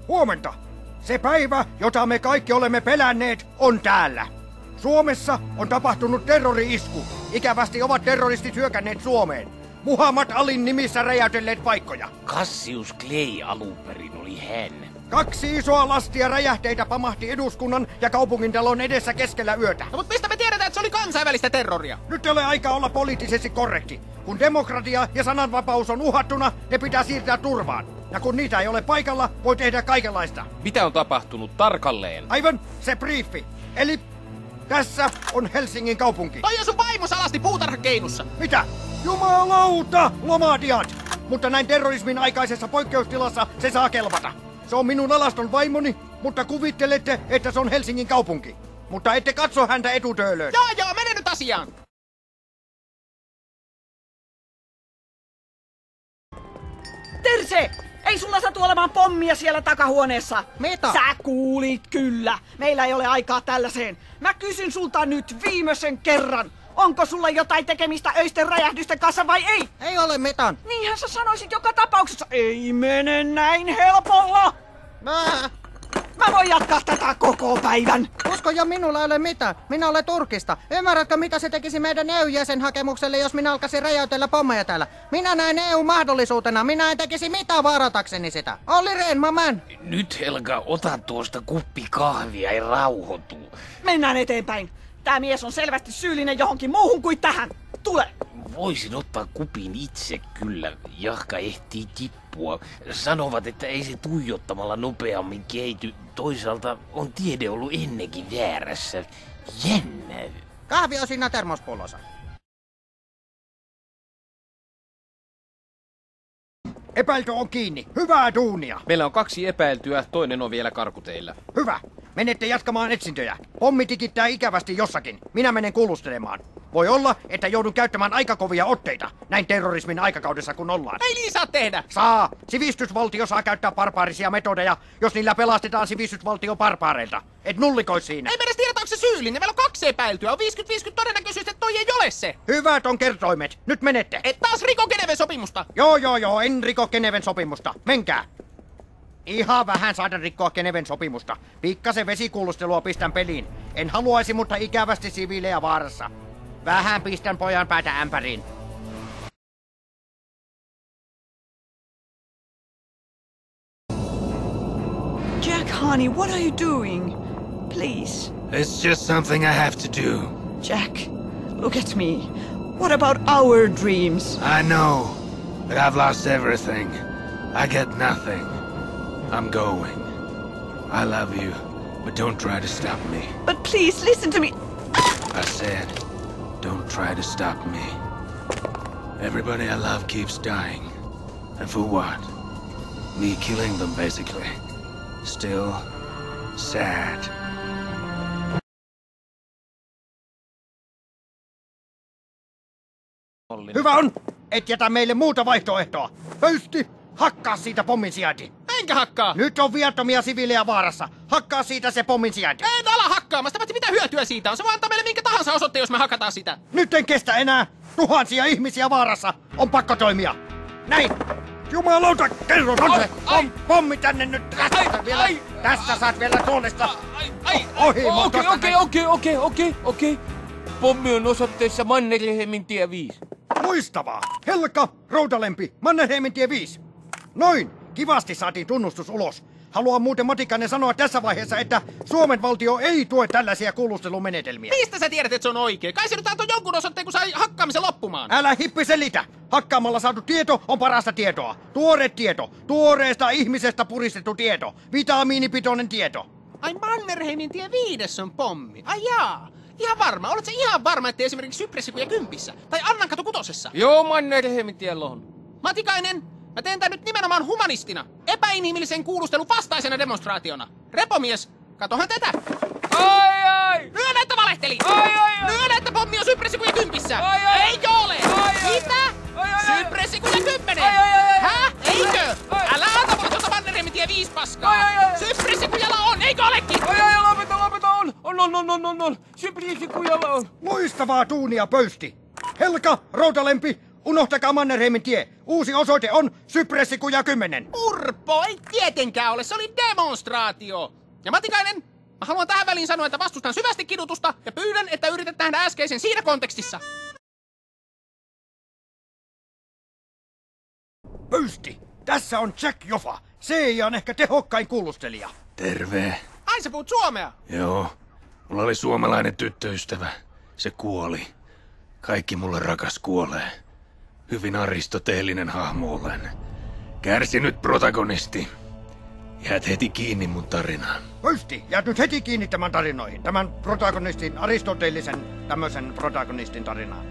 Huomenta! Se päivä, jota me kaikki olemme pelänneet, on täällä. Suomessa on tapahtunut terrori-isku. Ikävästi ovat terroristit hyökänneet Suomeen. Muhammad Alin nimissä räjäytelleet paikkoja. Cassius Clay alun perin oli hän. 2 isoa lastia räjähteitä pamahti eduskunnan ja kaupungintalon edessä keskellä yötä. No, mutta mistä me tiedetään, että se oli kansainvälistä terroria? Nyt ei ole aika olla poliittisesti korrekti. Kun demokratia ja sananvapaus on uhattuna, ne pitää siirtää turvaan. Ja kun niitä ei ole paikalla, voi tehdä kaikenlaista. Mitä on tapahtunut tarkalleen? Aivan, se briefi. Eli tässä on Helsingin kaupunki. Toi on sun vaimo salasti puutarhakeinussa. Mitä? Jumalauta, lomadiat! Mutta näin terrorismin aikaisessa poikkeustilassa se saa kelvata. Se on minun alaston vaimoni, mutta kuvittelette, että se on Helsingin kaupunki. Mutta ette katso häntä etutöölöön. Joo, mene nyt asiaan. Terse! Ei sulla satu olemaan pommia siellä takahuoneessa. Mitä? Sä kuulit kyllä. Meillä ei ole aikaa tällaiseen. Mä kysyn sulta nyt viimeisen kerran. Onko sulla jotain tekemistä öisten räjähdysten kanssa vai ei? Ei ole mitään. Niinhän sä sanoisit joka tapauksessa. Ei mene näin helpolla. Mä voin jatkaa tätä koko päivän. Usko jo, minulla ei ole mitään. Minä olen Turkista. Ymmärrätkö, mitä se tekisi meidän EU-jäsenhakemukselle, jos minä alkaisin räjäytellä pommeja täällä? Minä näen EU-mahdollisuutena. Minä en tekisi mitään vaaratakseni sitä. Olli Rehn, my man. Nyt Helga, ota tuosta kuppi kahvia ja rauhoitu. Mennään eteenpäin. Tää mies on selvästi syyllinen johonkin muuhun kuin tähän. Tule! Voisin ottaa kupin itse kyllä. Jahka ehtii tippua. Sanovat, että ei se tuijottamalla nopeammin kehity. Toisaalta on tiede ollut ennenkin väärässä. Jännä. Kahvi on siinä termospullossa. Epäilty on kiinni. Hyvää duunia. Meillä on 2 epäiltyä, toinen on vielä karkuteillä. Hyvä. Menette jatkamaan etsintöjä. Pommi tikittää ikävästi jossakin. Minä menen kuulustelemaan. Voi olla, että joudun käyttämään aika kovia otteita. Näin terrorismin aikakaudessa kun ollaan. Ei niin saa tehdä. Saa. Sivistysvaltio saa käyttää barbaarisia metodeja, jos niillä pelastetaan sivistysvaltio barbaareilta. Et nullikoi siinä. Ei me edes tiedetä, onko se syyllinen. Meillä on 2 epäiltyä. On 50-50 todennäköisyys, että toi ei ole se. Hyvät on kertoimet. Nyt menette. Et taas riko Geneven sopimusta. Joo, en riko Geneven sopimusta. Menkää. Ihan vähän saada rikkoa Geneven sopimusta. Pikkasen vesikuulustelua pistän peliin. En haluaisi, mutta ikävästi siviilejä vaarassa. Vähän pistän pojan päätä ämpäriin. Jack, honey, what are you doing? Please. It's just something I have to do. Jack, look at me. What about our dreams? I know, but I've lost everything. I get nothing. I'm going. I love you, but don't try to stop me. But please, listen to me. I said, don't try to stop me. Everybody I love keeps dying. And for what? Me killing them, basically. Still sad. Hyvä on! Et jätä meille muuta vaihtoehtoa. Pöysti! Hakkaa siitä pommin sijainti. Enkä hakkaa. Nyt on viattomia siviilejä vaarassa. Hakkaa siitä se pommin sijainti. En ala hakkaamasta, paitsi mitä hyötyä siitä on. Se voi antaa meille minkä tahansa osoitteen, jos me hakataan sitä. Nyt en kestä enää. Tuhansia ihmisiä vaarassa. On pakko toimia. Näin. Jumalauta, kerro se. Pommi tänne nyt. Tässä saat vielä tuolesta ohi. Okei. Pommi on osoitteessa Mannerheimin tie 5. Loistavaa. Helka, Routalempi, Mannerheimin tie 5. Noin. Kivasti saatiin tunnustus ulos. Haluan muuten Matikainen sanoa tässä vaiheessa, että Suomen valtio ei tue tällaisia kuulustelumenetelmiä. Mistä sä tiedät, että se on oikein? Kai se nyt antoi jonkun osoitteen, kun sai hakkaamisen loppumaan. Älä hippi selitä. Hakkaamalla saatu tieto on parasta tietoa. Tuore tieto. Tuoreesta ihmisestä puristettu tieto. Vitamiinipitoinen tieto. Ai Mannerheimin tie 5 on pommi. Ai jaa. Ihan varma. Oletko ihan varma, ettei esimerkiksi Sypressikuja 10 tai Annankatu 6? Joo, Mannerheimin tiellä on. Matikainen, mä teen tän nyt nimenomaan humanistina. Epäinhimillisen kuulustelun vastaisena demonstraationa. Repomies, katohan tätä. Ai! Myönnä, että valehteli. Ai! Myönnä, että pommi on Sypressikuja 10. Ai! Eikö ole? Mitä? Sypressikuja 10. Häh? Eikö? Älä anta mulle tuota Mannerheimin tie 5 paskaa. Sypressikujalla on, eikö olekin? Lopeta, on. Sypressikujalla on. Loistavaa tuunia, Pöysti. Helka, Routalempi, Unohtakaa Mannerheimin tie. Uusi osoite on Sypressikuja 10. Urpo, ei tietenkään ole. Se oli demonstraatio. Ja Matikainen, mä haluan tähän väliin sanoa, että vastustan syvästi kidutusta ja pyydän, että yrität nähdä äskeisen siinä kontekstissa. Pöysti! Tässä on Jack Joffa, CIA:n ehkä tehokkain kuulustelija. Terve. Ai sä puhut suomea? Joo. Mulla oli suomalainen tyttöystävä. Se kuoli. Kaikki mulle rakas kuolee. Hyvin aristoteellinen hahmo olen. Kärsinyt protagonisti. Jäät heti kiinni mun tarinaan. Pöysti, jäät nyt heti kiinni tämän tarinoihin. Tämän protagonistin, aristoteellisen tämmöisen protagonistin tarinaan.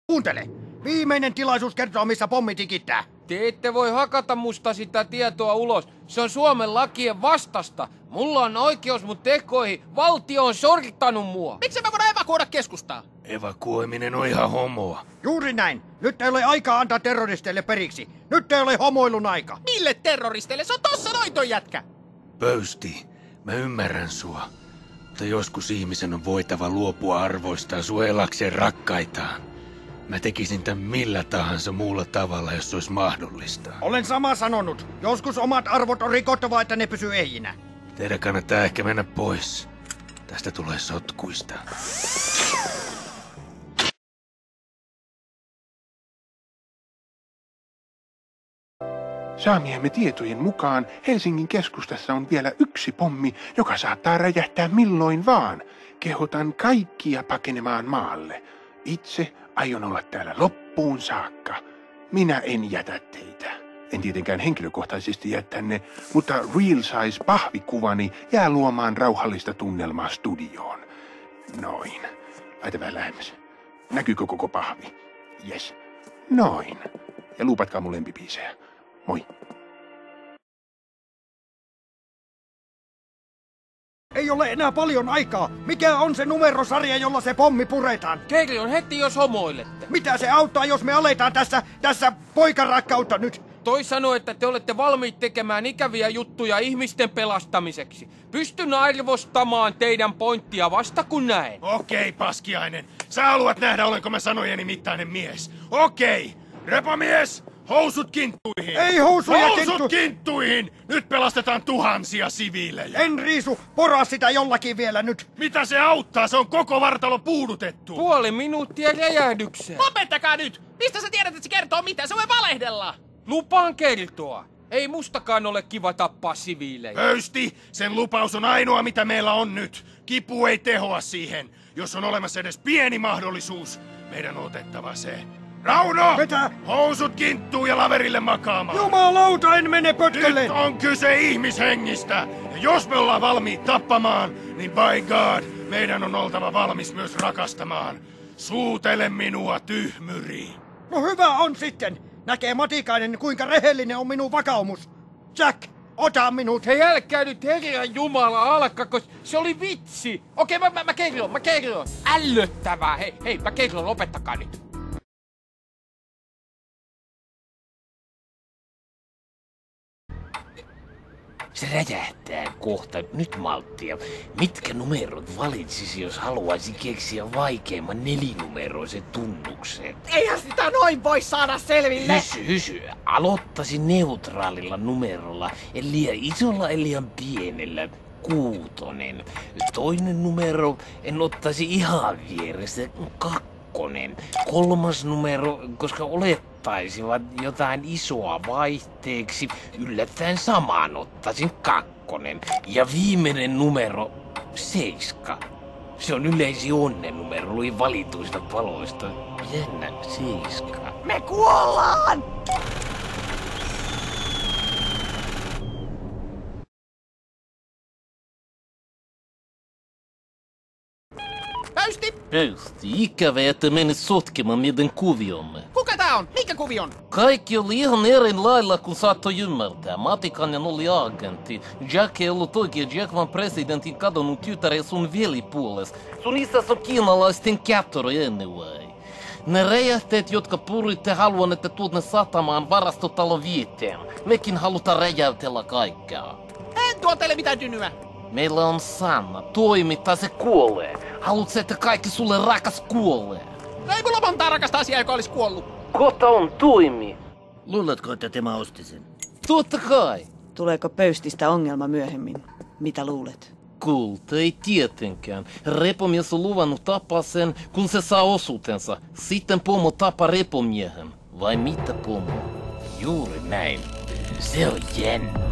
Kuuntele! Viimeinen tilaisuus kertoa, missä pommi tikittää. Te ette voi hakata musta sitä tietoa ulos. Se on Suomen lakien vastasta. Mulla on oikeus mun tekoihin. Valtio on sorttanut mua. Miksi me voidaan evakuoida keskustaa? Evakuoiminen on ihan homoa. Juuri näin. Nyt ei ole aikaa antaa terroristeille periksi. Nyt ei ole homoilun aika. Mille terroristeille? Se on tossa noin toi jätkä. Pöysti, mä ymmärrän sua. Mutta joskus ihmisen on voitava luopua arvoistaan suojelakseen rakkaitaan. Mä tekisin tän millä tahansa muulla tavalla, jos se olisi mahdollista. Olen sama sanonut. Joskus omat arvot on rikottava, että ne pysyy ehjinä. Teidän kannattaa ehkä mennä pois. Tästä tulee sotkuista. Saamiemme tietojen mukaan Helsingin keskustassa on vielä yksi pommi, joka saattaa räjähtää milloin vaan. Kehotan kaikkia pakenemaan maalle. Itse aion olla täällä loppuun saakka. Minä en jätä teitä. En tietenkään henkilökohtaisesti jää tänne, mutta real size pahvikuvani jää luomaan rauhallista tunnelmaa studioon. Noin. Laita vähän lähemmäs. Näkyykö koko pahvi? Yes. Noin. Ja luupatkaa mun lempibiisejä. Moi. Ei ole enää paljon aikaa. Mikä on se numerosarja, jolla se pommi puretaan? Kerron heti, jos homoilette. Mitä se auttaa, jos me aletaan tässä poikarakkautta nyt? Toi sanoi, että te olette valmiit tekemään ikäviä juttuja ihmisten pelastamiseksi. Pystyn arvostamaan teidän pointtia vasta kun näen. Okei, Paskiainen. Sä haluat nähdä, olenko mä sanojeni mittainen mies. Okei. Repamies, housut kinttuihin. Ei housuja Housut kinttuihin. Nyt pelastetaan tuhansia siviilejä. En riisu, poraa sitä jollakin vielä nyt. Mitä se auttaa? Se on koko vartalo puudutettu. Puoli minuuttia räjähdykseen. Lopettakaa nyt! Mistä sä tiedät, että se kertoo mitä? Se voi valehdella! Lupaan kertoa. Ei mustakaan ole kiva tappaa siviilejä. Pöysti, sen lupaus on ainoa mitä meillä on nyt. Kipu ei tehoa siihen. Jos on olemassa edes pieni mahdollisuus, meidän on otettava se. Rauno! Mitä? Housut kinttuu ja laverille makaamaan. Jumalauta, en mene Nyt pötkölle! on kyse ihmishengistä. Ja jos me ollaan valmiit tappamaan, niin by God, meidän on oltava valmis myös rakastamaan. Suutele minua, tyhmyri. No hyvä on sitten. Näkee Matikainen, kuinka rehellinen on minun vakaumus. Jack, ota minut. Hei, älkää nyt Herran Jumala alkako. Se oli vitsi. Okei, mä kerron. Ällöttävää. Hei, mä kerron, lopettakaa nyt. Se räjähtää kohta. Nyt malttia. Mitkä numerot valitsisi, jos haluaisi keksiä vaikeimman nelinumeroisen tunnuksen? Eihän sitä noin voi saada selville. Hysy. Aloittaisin neutraalilla numerolla. En liian isolla, en liian pienellä. 6. Toinen numero en ottaisi ihan vieressä. 2. 3. numero, koska olettaisivat jotain isoa vaihteeksi, yllättäen samaan ottaisin 2. Ja viimeinen numero, 7. Se on yleisin onnennumero, luin valituista paloista. Jännä, 7. Me kuollaan! Pöysti! Pöysti, ikävä, että menit sotkemaan meidän kuviomme. Kuka tää on? Mikä kuvion? Kaikki oli ihan eri lailla kuin saattoi ymmärtää. Matikainen oli agentti. Jack ei ollut oikein Jack, vaan presidentin kadonnut tytär ja sun velipuoles. Sun isäs on kiinalaisten kättori anyway. Ne räjähteet, jotka puritte, haluan, että tuut ne satamaan varastotalon vieteen. Mekin halutaan räjäytellä kaikkea. En tuo teille mitään dynyä. Meillä on Sanna. Toimittaa se kuolee. Haluatko, että kaikki sulle rakas kuolee? Ei mulla montaa rakasta asiaa, joka olisi kuollut. Kohta on toimi. Luuletko, että tämä osti sen? Totta kai. Tuleeko pöystistä ongelma myöhemmin? Mitä luulet? Kulta, ei tietenkään. Repomies on luvannut tappaa sen, kun se saa osuutensa. Sitten pomo tapaa repomiehen. Vai mitä, pomo? Juuri näin. Se on jännä.